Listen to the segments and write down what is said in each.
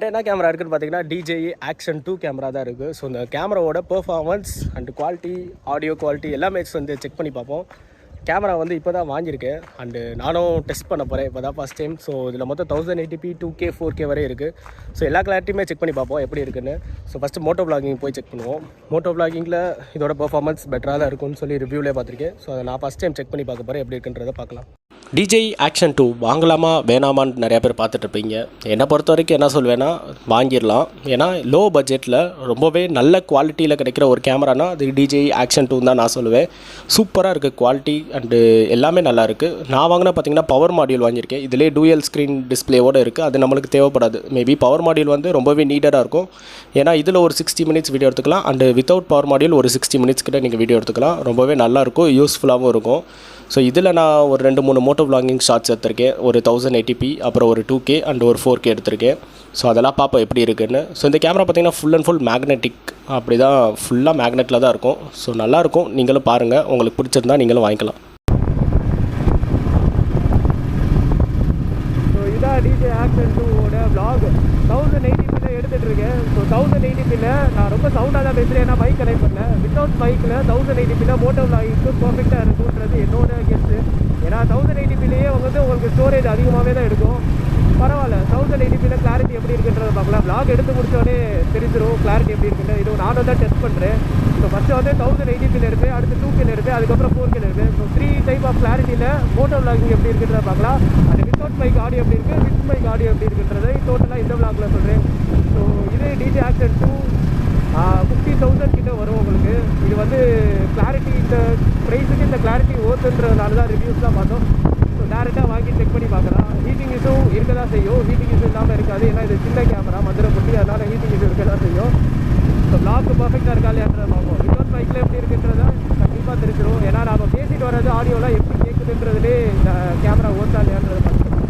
என்ன கேமரா இருக்குன்னு பார்த்தீங்கன்னா DJI Action 2 கேமரா தான் இருக்குது. ஸோ இந்த கேமராவோட performance and quality, audio quality எல்லாமே வந்து செக் பண்ணி பார்ப்போம். கேமரா வந்து இப்போ தான் வாங்கியிருக்கேன் அண்டு நானும் டெஸ்ட் பண்ண போகிறேன் இப்போ தான் ஃபஸ்ட் டைம். ஸோ இதில் மொத்தம் 1080p 2K 4K வரை இருக்குது. ஸோ எல்லா கிளாரிட்டியுமே செக் பண்ணி பார்ப்போம் எப்படி இருக்குன்னு. ஸோ ஃபஸ்ட்டு மோட்டோ விளாகிங் போய் செக் பண்ணுவோம். மோட்டோ விளாகிங்கில் இதோட பெர்ஃபார்மன்ஸ் பெட்டராக தான் இருக்கும்னு சொல்லி ரிவ்யூவிலே பார்த்துருக்கேன். ஸோ அதை நான் ஃபஸ்ட் டைம் செக் பண்ணி பார்க்க போகிறேன் எப்படி இருக்குன்றதை பார்க்கலாம். DJI Action 2 வாங்கலாமா வேணாமான்னு நிறையா பேர் பார்த்துட்ருப்பீங்க. என்னை பொறுத்த வரைக்கும் என்ன சொல்வேன்னா வாங்கிடலாம். ஏன்னா லோ பட்ஜெட்டில் ரொம்பவே நல்ல குவாலிட்டியில் கிடைக்கிற ஒரு கேமரானா அது DJI Action 2 தான் நான் சொல்லுவேன். சூப்பராக இருக்குது குவாலிட்டி அண்டு எல்லாமே நல்லா இருக்குது. நான் வாங்கினா பார்த்தீங்கன்னா பவர் மாடியூல் வாங்கியிருக்கேன். இதிலே டூயல் ஸ்க்ரீன் டிஸ்பிளேவோடு இருக்குது. அது நம்மளுக்கு தேவைப்படாது. மேபி பவர் மாடியூல் வந்து ரொம்பவே நீடடாக இருக்கும். ஏன்னா இதில் ஒரு 60 மினிட்ஸ் வீடியோ எடுத்துக்கலாம் அண்டு வித்தவுட் பவர் மாடியூல் ஒரு 60 மினிட்ஸ் கிட்ட நீங்கள் வீடியோ எடுத்துக்கலாம். ரொம்பவே நல்லாயிருக்கும், யூஸ்ஃபுல்லாகவும் இருக்கும். ஸோ இதில் நான் ஒரு 2-3 மோட்டோ விளாகிங் ஷார்ட்ஸ் எடுத்திருக்கேன். ஒரு 1080p, அப்புறம் ஒரு 2K அண்ட் ஒரு 4K எடுத்திருக்கேன். ஸோ அதெல்லாம் பார்ப்போம் எப்படி இருக்குன்னு. ஸோ இந்த கேமரா பார்த்திங்கன்னா ஃபுல் அண்ட் ஃபுல் மேக்னெட்டிக், அப்படி தான் ஃபுல்லாக மேக்னெட்டில் தான் இருக்கும். ஸோ நல்லாயிருக்கும், நீங்களும் பாருங்கள். உங்களுக்கு பிடிச்சிருந்தா நீங்களும் வாங்கிக்கலாம். ஸோ இதான் DJI Action 2ஓட vlog 1080p எடுத்துகிட்ருக்கேன். ஸோ 1080p நான் ரொம்ப சவுண்டாக தான் பேசுகிறேன். ஏன்னா மைக் கனெக்ட் பண்ணேன். வித்தவுட் மைக்கில் 1080p மோட்டோ விளாகிங்க்கு பர்ஃபெக்டாக இருக்குன்றது என்னோட கெஸ்ட்டு. ஏன்னா 1080pலேயே வந்து உங்களுக்கு ஸ்டோரேஜ் அதிகமாகவே தான் எடுக்கும். பரவாயில்ல, 1080p கிளாரிட்டி எப்படி இருக்குன்றதை பார்க்கலாம். விளாக் எடுத்து முடிச்சோடனே தெரிஞ்சிடும் கிளாரிட்டி எப்படி இருக்குன்னு. இது நானும் தான் டெஸ்ட் பண்ணுறேன். ஸோ ஃபஸ்ட்டு வந்து 1080p எடுப்பேன், அடுத்து 2K எடுப்பேன், அதுக்கப்புறம் 4K எடுப்பேன். ஸோ 3 டைப் ஆஃப் கிளாரிட்டியில் மோட்டோ விளாகிங் எப்படி இருக்குன்றதை பார்க்கலாம். அது வித்தவுட் மைக் ஆடியோ எப்படி இருக்குது, வித் மைக் ஆடியோ எப்படி இருக்குன்றதை டோட்டலாக இந்த விளாகில் சொல்கிறேன். ஸோ இது DJI Action 2 50,000 கிட்ட வரும் உங்களுக்கு. இது வந்து கிளாரிட்டி, இந்த ப்ரைஸுக்கு இந்த கிளாரிட்டி ஓத்துன்றதுனால தான் ரிவ்யூஸ்லாம் பார்த்தோம். ஸோ டேரெக்டாக வாங்கி செக் பண்ணி பார்க்கலாம். ஹீட்டிங் இஷ்யூ இருக்க தான் செய்யும். ஹீட்டிங் இஷ்யூ இல்லாமல் இருக்காது. ஏன்னா இது சின்ன கேமரா, மதுரை குட்டி, அதனால் ஹீட்டிங் இஷ்யூ இருக்க தான் செய்யும். ஸோ பிளாக் பர்ஃபெக்டாக இருக்கா இல்லையான்றதை பார்ப்போம். வித்தவுட் மைக்கில் எப்படி இருக்குன்றதை கண்டிப்பாக தெரிஞ்சிடும். ஏன்னா நம்ம பேசிட்டு வர்றது ஆடியோலாம் எப்படி கேட்குதுன்றதுலே இந்த கேமரா ஓட்டா இல்லையான்றதை பார்த்துக்கலாம்.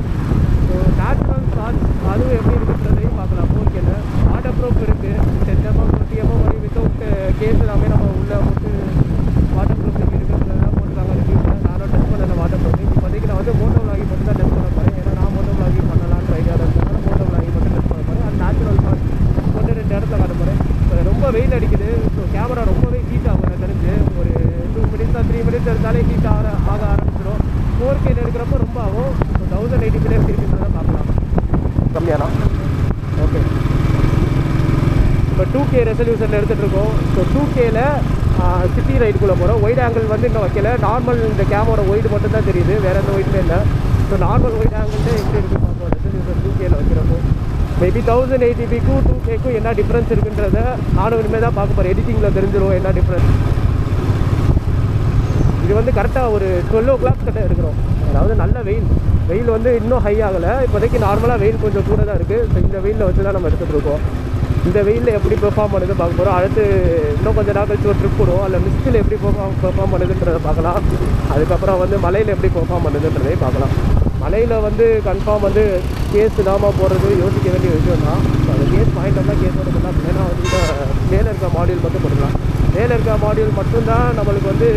ஸோ நேச்சுரல் சார்ஜ் அதுவும் எப்படி இருக்குன்றதையும் பார்க்கலாம். 4Kல வாட்டர் ப்ரூஃப் இருக்குது. 10mm 20mm வரை வித்தவுட் கேஸ் எல்லாமே நம்ம உள்ளே போட்டு வாட்டர் ப்ரூஃப் இருக்குன்றதெல்லாம் போட்டுருக்காங்க ரிவ்யூவில். நானும் டெஸ்ட் பண்ணல வாட்டர் ப்ரூஃப். இப்போதைக்கு நான் வந்து மோட்டோ விளாகிங் மட்டும் தான் டெஸ்ட் பண்ண போகிறேன். ஏன்னா நான் மோட்டோ விளாகிங் பண்ணலான்னு ஐடியாவில் இருக்கிறதுனால மோட்டோ விளாகிங் மட்டும் டெஸ்ட் பண்ண போகிறேன். அது நேச்சுரல் சார்ஜ் கொண்டு 2 இடத்துல காட்ட போகிறேன். ரொம்ப வெயில் அடிக்குது. ஸோ கேமரா ரொம்பவே ஹீட் ஆகும். எனக்கு தெரிஞ்சு ஒரு 2 மினிட்ஸ் 3 மினிட்ஸ் எடுத்தாலே ஹீட் ஆக ஆரம்பிச்சிடும். 4K எடுக்கிறப்ப ரொம்ப ஆகும். ஸோ 1080p எப்படி இருக்குன்றதை பார்க்கலாம். கம்மியானா ஓகே. இப்போ 2K ரெசல்யூஷனில் எடுத்துகிட்டு இருக்கோம். ஸோ 2Kல சிட்டி ரைடுக்குள்ளே போகிறோம். ஒயிட் ஆங்கிள் வந்து இன்னும் வைக்கல. நார்மல் இந்த கேமரா ஒயிட் மட்டும் தான் தெரியுது, வேறு எந்த ஒயிட்டுமே இல்லை. ஸோ நார்மல் ஒயிட் ஆங்கிள்லேயே எப்படி இருக்குது பார்ப்போம். ரெசல்யூஷன் 2Kல வைக்கிறப்போ மேபி 1080pக்கும் 2Kக்கும் என்ன டிஃப்ரென்ஸ் இருக்குன்றதை நானும் இனிமேல் தான் பார்க்க போகிறேன். எடிட்டிங்கில் தெரிஞ்சிடும் என்ன டிஃப்ரென்ஸ். இது வந்து கரெக்டாக ஒரு 12 o'clock கிட்ட இருக்கிறோம். அதாவது நல்ல வெயில் வந்து இன்னும் ஹை ஆகலை. இப்போதைக்கு நார்மலாக வெயில் கொஞ்சம் கூட தான் இருக்குது. ஸோ இந்த வெயிலில் வச்சு தான் நம்ம எடுத்துகிட்டு இருக்கோம். இந்த வெயிலில் எப்படி பெர்ஃபார்ம் பண்ணுது பார்க்க போகிறோம். அடுத்து இன்னும் கொஞ்சம் நாள் கழிச்சு ஒரு ட்ரிப் போடுவோம். அதில் மிஸ்டில் எப்படி பெர்ஃபார்ம் பண்ணுதுன்றதை பார்க்கலாம். அதுக்கப்புறம் வந்து மலையில் எப்படி பெர்ஃபார்ம் பண்ணுதுன்றதை பார்க்கலாம். மலையில் வந்து கன்ஃபார்ம் வந்து கேஸ் இல்லாமல் போகிறது யோசிக்க வேண்டிய விஷயம் தான். ஸோ அந்த கேஸ் பாயிண்ட் தான் கேஸோட பண்ணலாம். ஏன்னா வந்து மேலே இருக்க மாடியூல் மட்டும் போட்டுக்கலாம். மேலே இருக்க மாடியூல் மட்டும்தான் நம்மளுக்கு வந்து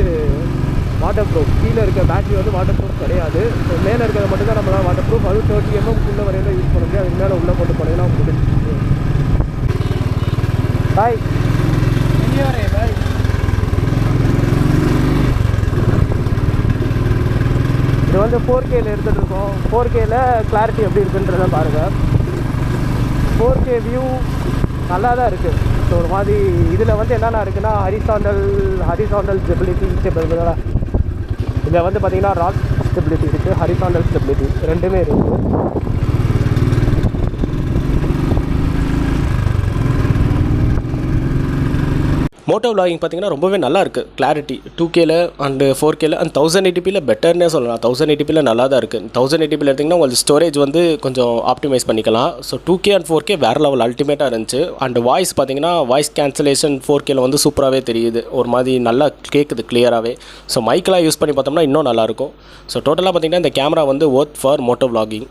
வாட்டர் ப்ரூஃப். கீழே இருக்க பேட்டரி வந்து வாட்டர் ப்ரூஃப் கிடையாது. ஸோ மேலே இருக்கிறத மட்டும் தான் நம்மளால் வாட்டர் ப்ரூஃப். அது 30mm உள்ள வரையில் யூஸ் பண்ண முடியாது. அதுக்கு மேலே உள்ளே போட்டு போனீங்கன்னா முடிஞ்சு. பாய் பாய். இது வந்து 4Kல எடுத்துகிட்டு இருக்கோம். 4Kல கிளாரிட்டி எப்படி இருக்குன்றதை பாருங்கள். 4K வியூ நல்லா தான் இருக்குது. ஸோ ஒரு மாதிரி இதில் வந்து என்னென்ன இருக்குன்னா ஹரிசாண்டல் ஸ்டெபிலிட்டி இதில் வந்து பார்த்திங்கன்னா ராட் ஸ்டெபிலிட்டி இருக்குது, ஹரிசாண்டல் ஸ்டெபிலிட்டி ரெண்டுமே இருக்குது. மோட்டோ விளாகிங் பார்த்திங்கன்னா ரொம்பவே நல்லா இருக்குது. கிளாரிட்டி 2Kல அண்டு 4Kல அண்ட் 1080pல பெட்டர்னே சொல்லலாம். 1080pல நல்லா தான் இருக்குது. 1080pல எடுத்திங்கன்னா உங்களுக்கு ஸ்டோரேஜ் வந்து கொஞ்சம் ஆப்டிமைஸ் பண்ணிக்கலாம். ஸோ 2K அண்ட் 4K வேறு லெவல் அல்டிமேட்டாக இருந்துச்சு. அண்ட் வாய்ஸ் பார்த்திங்கன்னா வாய்ஸ் கேன்சலேஷன் 4Kல வந்து சூப்பராகவே தெரியுது. ஒரு மாதிரி நல்லா கேட்குது கிளியராகவே. ஸோ மைக்கெலாம் யூஸ் பண்ணி பார்த்தோம்னா இன்னும் நல்லாயிருக்கும். ஸோ டோட்டலாக பார்த்திங்கன்னா இந்த கேமரா வந்து ஒர்த் ஃபார் மோட்டோ விளாகிங்.